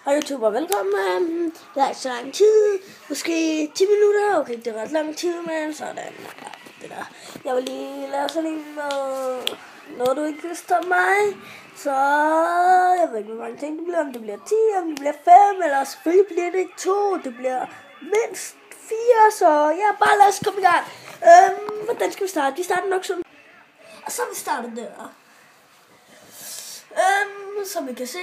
Hej YouTube og velkommen. Det er ikke så lang tid. Måske 10 minutter. Okay, det er ret lang tid, men sådan. Ja, det der. Jeg vil lige lave sådan en noget du ikke vidste om mig. Så jeg ved ikke, hvor mange ting det bliver. Om det bliver 10, om det bliver 5, eller selvfølgelig bliver det ikke 2. Det bliver mindst 4, så ja, bare lad os komme i gang. Hvordan skal vi starte? Vi starter nok sådan. Og så vi starter der. Som I kan se,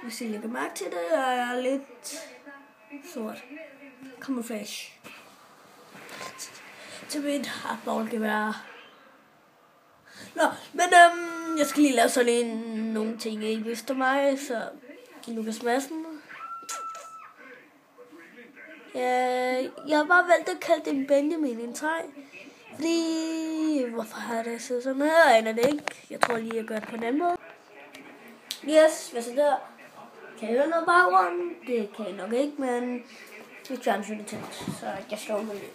hvis I lægger mærke til det, er jeg lidt sort. Camouflage. Til mit hardballgevær. Nå, men jeg skal lige lave sådan nogle ting, I ikke vidste om mig, så Lukas Madsen. Jeg har bare valgt at kalde det en Benjamin en træ. Fordi, hvorfor har det så sådan her? Jeg aner det ikke. Jeg tror lige, jeg gør det på en anden måde. Yes, hvad så der? Kan I høre noget baggrund? Det kan I nok ikke, men mit fjernsyn er tændt, så jeg slår mig lidt.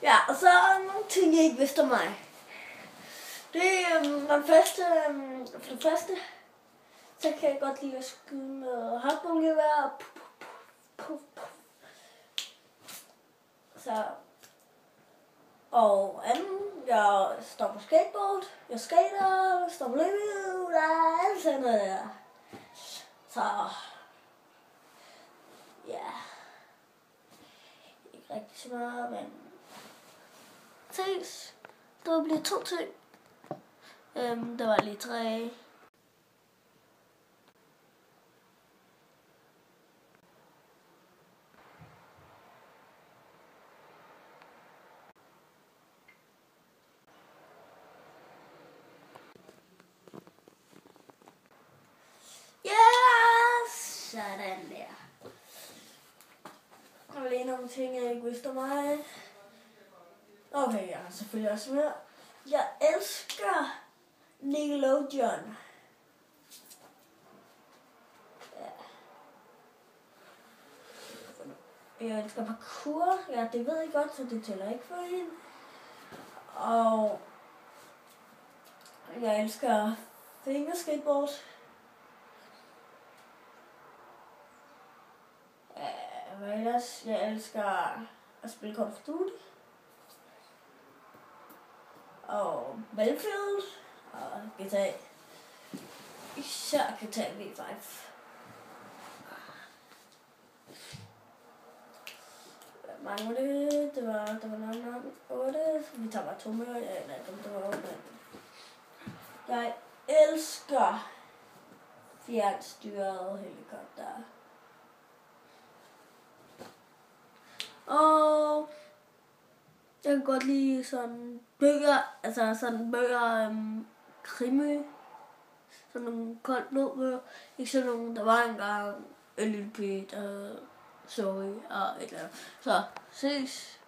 Ja, og så nogle ting, jeg ikke vidste om mig. Det er for det første, så kan jeg godt lide at skyde med hardballgevær. Så, og anden, jeg står på skateboard, jeg skater, står på løbehjul, og alt sådan noget der. Så, ja, ikke rigtig så meget, men ses. Der bliver 2 ting. Der var lige 3. Sådan der. Der var lige nogle ting, jeg ikke vidste om mig. Okay, jeg har selvfølgelig også mere. Jeg elsker Nickelodeon. Ja. Jeg elsker parkour. Ja, det ved jeg godt, så det tæller ikke for en. Og jeg elsker fingerskateboard. Hvad ellers? Jeg elsker at spille Call of Duty. Og Battlefield. Og GTA. Især GTA V5. Mange var det? Det var nok 8. Vi tager bare 2 mere. Jeg aner ikke, om det var 8. Jeg elsker fjernstyrede helikopter. Og jeg kan godt lide sådan bøger, altså sådan bøger, krimi, sådan nogle koldt blodbøger. Ikke sådan nogle, der var engang en lille pige, der havde Zoe og et eller andet. Så ses.